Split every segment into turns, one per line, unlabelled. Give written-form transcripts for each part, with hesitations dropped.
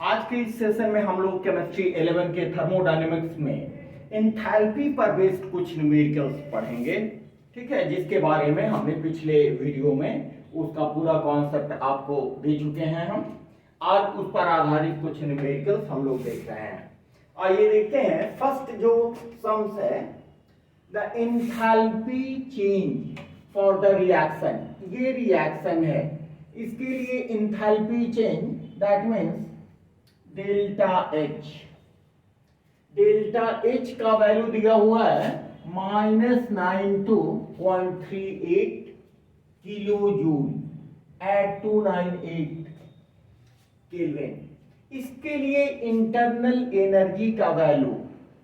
आज के इस सेशन में हम लोग केमिस्ट्री 11 के थर्मोडायनेमिक्स में एंथैल्पी पर बेस्ड कुछ न्यूमेरिकल्स पढ़ेंगे। ठीक है, जिसके बारे में हमने पिछले वीडियो में उसका पूरा कॉन्सेप्ट आपको दे चुके हैं। हम आज उस पर आधारित कुछ न्यूमेरिकल्स हम लोग देख रहे हैं। आइए देखते हैं। फर्स्ट जो सम्स है, the enthalpy change for the reaction. ये रिएक्शन है, इसके लिए enthalpy change that means delta H. Delta H का वैल्यू दिया हुआ है -92.38 किलो जूल एट 298 केल्विन। इसके लिए इंटरनल एनर्जी का वैल्यू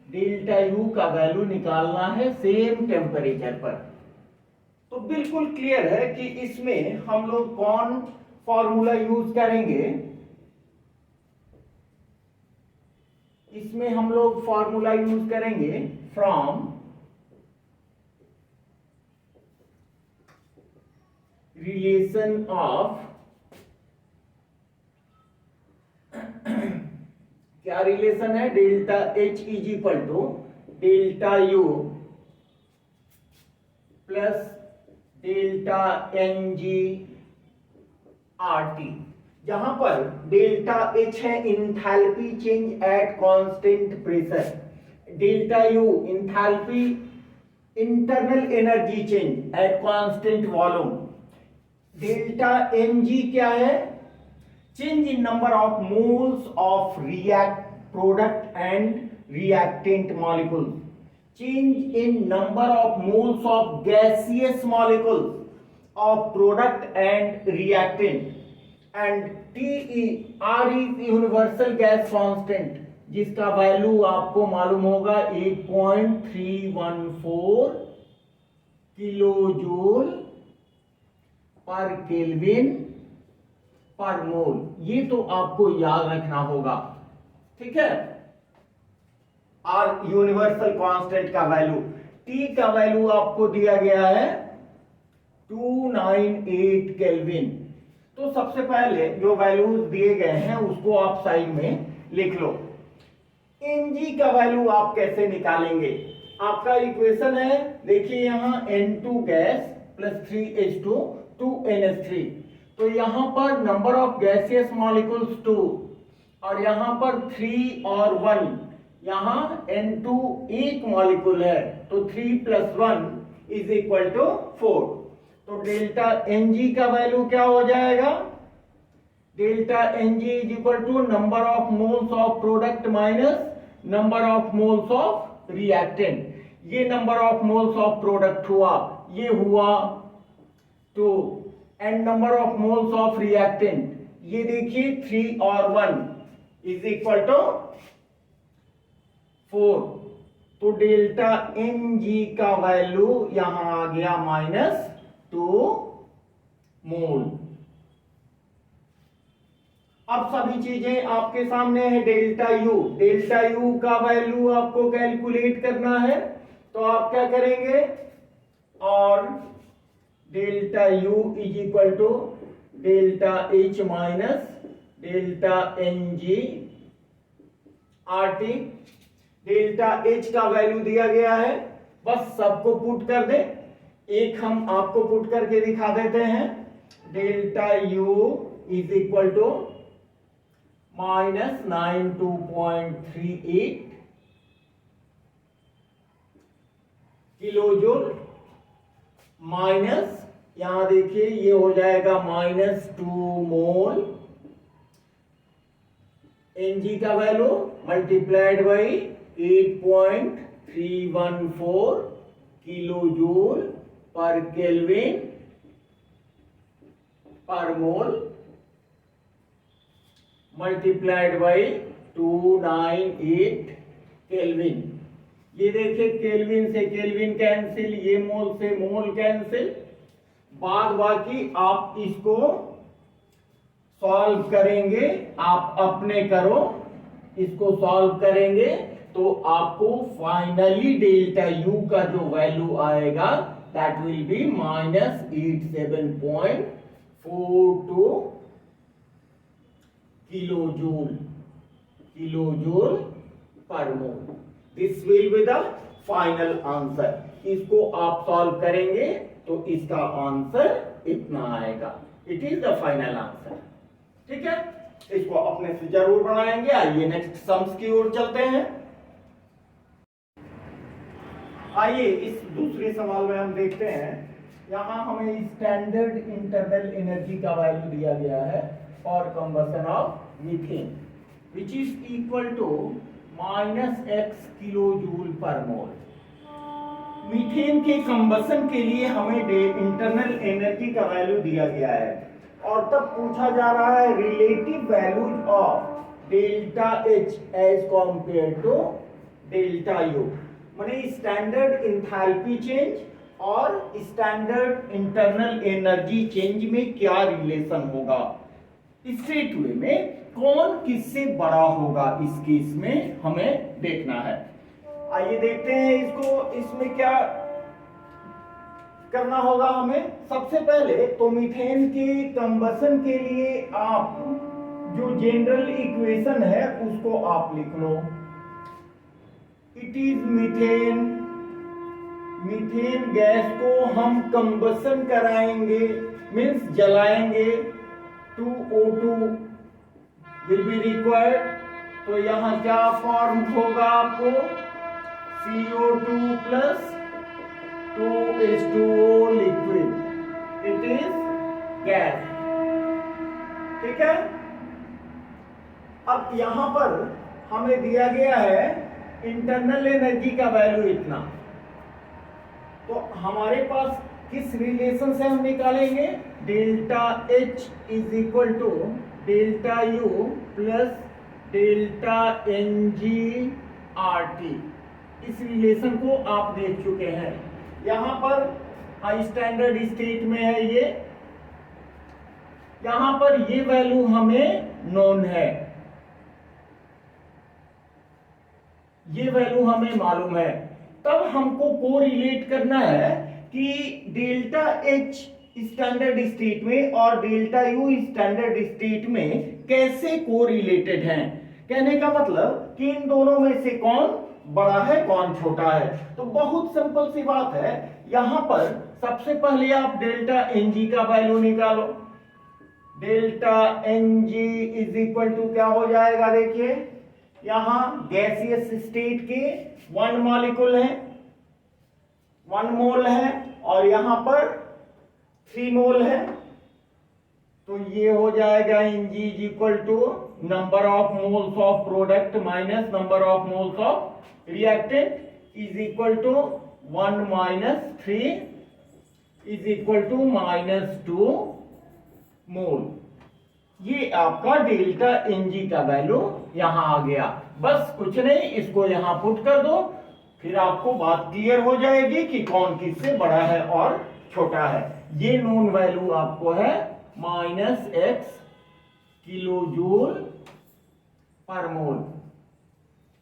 डेल्टा यू का वैल्यू निकालना है सेम टेम्परेचर पर। तो बिल्कुल क्लियर है कि इसमें हम लोग कौन फॉर्मूला यूज करेंगे। इसमें हम लोग फॉर्मूला यूज करेंगे फ्रॉम रिलेशन ऑफ क्या रिलेशन है, delta H is equal to delta U plus delta N G R T. जहां पर डेल्टा एच है enthalpy change at constant pressure, delta U enthalpy internal energy change at constant volume, delta M G क्या है, change in number of moles of react product and reactant molecules, change in number of moles of gaseous molecules of product and reactant, and T R is universal gas constant जिसका value आपको मालूम होगा 8.314 kilo joule per kelvin per मोल। ये तो आपको याद रखना होगा। ठीक है, आर यूनिवर्सल कांस्टेंट का वैल्यू, टी का वैल्यू आपको दिया गया है 298 केल्विन। तो सबसे पहले जो वैल्यूज दिए गए हैं उसको आप साइड में लिख लो। Ng का वैल्यू आप कैसे निकालेंगे, आपका इक्वेशन है, देखिए यहां N2 gas plus 3H2 2NH3। तो यहां पर नंबर ऑफ गैसियस मॉलिक्यूल्स 2 और यहां पर 3 और 1, यहां N2 एक मॉलिक्यूल है तो 3 + 1 इज इक्वल टू 4। तो डेल्टा Ng का वैल्यू क्या हो जाएगा, delta Ng is equal to number of moles of product minus number of moles of reactant. ये number of moles of product हुआ, ये हुआ 2, and number of moles of reactant ये देखिए 3 और 1 इज इक्वल टू 4। तो डेल्टा Ng का value यहां आ गया -2 मोल। अब सभी चीजें आपके सामने है। डेल्टा यू का वैल्यू आपको कैलकुलेट करना है, तो आप क्या करेंगे, और delta U is equal to delta H minus delta N G R T. Delta H का वैल्यू दिया गया है, बस सबको पुट कर दे। एक हम आपको पुट करके दिखा देते हैं, delta U is equal to -92.38 kilo joule minus, यहां देखिए ये हो जाएगा -2 मोल। Ng का value multiplied by 8.314 kilo joule per kelvin per mole multiplied by 298 kelvin. ये देखिए केल्विन से केल्विन कैंसिल, ये मोल से मोल कैंसिल। बाद बाकी आप इसको सॉल्व करेंगे, आप अपने करो, इसको सॉल्व करेंगे तो आपको फाइनली डेल्टा यू का जो वैल्यू आएगा that will be -87.42 kilo joule kilojoule per mole. This will be the final answer. इसको आप सॉल्व करेंगे तो इसका आंसर इतना आएगा। It is the final answer. ठीक है, इसको अपने से जरूर बनाएंगे। आइए नेक्स्ट सम्स की ओर चलते हैं। आइए इस दूसरे सवाल में हम देखते हैं, यहां हमें स्टैंडर्ड इंटरनल एनर्जी का वैल्यू दिया गया है for combustion of methane which is equal to -x kilo joule per mole. Methane के कंबशन के लिए हमें इंटरनल एनर्जी का वैल्यू दिया गया है और तब पूछा जा रहा है relative values of delta H as compare to delta U, माने स्टैंडर्ड इंथैल्पी चेंज और स्टैंडर्ड इंटरनल एनर्जी चेंज में क्या रिलेशन होगा, स्ट्रेट वे में कौन किससे बड़ा होगा, इस केस में हमें देखना है। आइए देखते हैं इसको। इसमें क्या करना होगा हमें। सबसे पहले तो मीथेन के कंबशन के लिए आप जो जनरल इक्वेशन है उसको आप लिख लो। It is methane, methane gas को हम कंबशन कराएंगे, मीन्स जलाएंगे, 2O2 विल बी रिक्वायर्ड। तो यहां क्या फॉर्म होगा आपको, CO2 plus 2H2O liquid, it is gas. ठीक है, अब यहां पर हमें दिया गया है इंटरनल एनर्जी का वैल्यू इतना, तो हमारे पास किस रिलेशन से हम निकालेंगे, delta H is equal to delta U plus delta NG/RT। इस रिलेशन को आप देख चुके हैं। यहां पर स्टैंडर्ड स्टेट में है ये, यहां पर ये वैल्यू हमें नोन है, ये वैल्यू हमें मालूम है। तब हमको कोरिलेट करना है कि डेल्टा H स्टैंडर्ड स्टेट में और डेल्टा U स्टैंडर्ड स्टेट में कैसे कोरिलेटेड हैं। कहने का मतलब कि इन दोनों में से कौन बड़ा है कौन छोटा है। तो बहुत सिंपल सी बात है, यहां पर सबसे पहले आप डेल्टा Ng का वैल्यू निकालो। Delta Ng is equal to क्या हो जाएगा, देखिए यहां गैसियस स्टेट के 1 मॉलिक्यूल है, 1 मोल है और यहां पर 3 मोल है, तो ये हो जाएगा Ng is equal to number of moles of product minus number of moles of reactant is equal to 1 minus 3 is equal to -2 mole. ये आपका डेल्टा Ng का वैल्यू यहां आ गया। बस कुछ नहीं, इसको यहां पुट कर दो, फिर आपको बात क्लियर हो जाएगी कि कौन किससे बड़ा है और छोटा है। ये नोन वैल्यू आपको है -x किलोजूल पर मोल।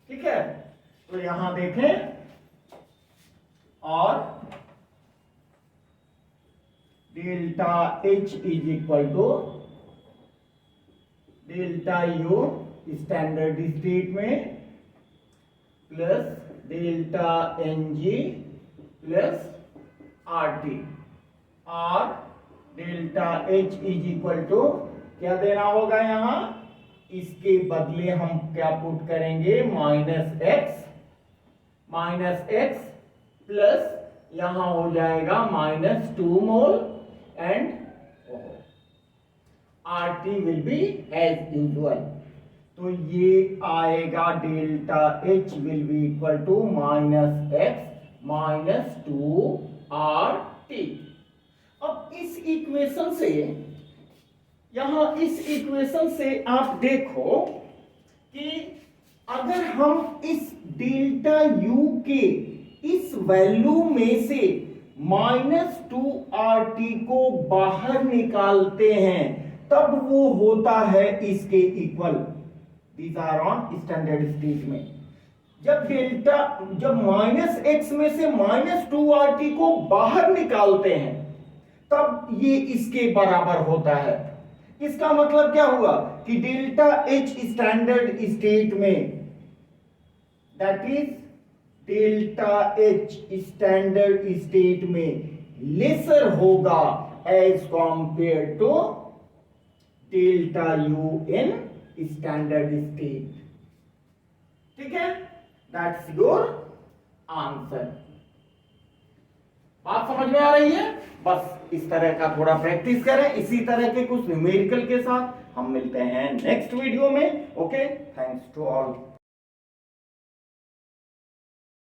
ठीक है, तो यहां देखें और delta H is equal to delta U standard state में plus delta Ng plus RT और delta H is equal to क्या देना होगा, यहां इसके बदले हम क्या पुट करेंगे, -x प्लस यहां हो जाएगा -2 mole and RT will be as usual. तो ये आएगा delta H will be equal to -x -2 RT। अब इस इक्वेशन से, यहां इस इक्वेशन से आप देखो कि अगर हम इस डेल्टा U के इस वैल्यू में से -2 RT को बाहर निकालते हैं तब वो होता है इसके equal. These are on standard state में। जब -x में से -2 RT को बाहर निकालते हैं तब ये इसके बराबर होता है। इसका मतलब क्या हुआ कि डेल्टा एच स्टैंडर्ड स्टेट में, that is delta H standard state में लेसर होगा as compare to delta U in standard state. ठीक है, दैट्स योर आंसर। बात समझ में आ रही है? बस इस तरह का थोड़ा प्रैक्टिस करें, इसी तरह के कुछ न्यूमेरिकल के साथ हम मिलते हैं नेक्स्ट वीडियो में। Okay, thanks to all.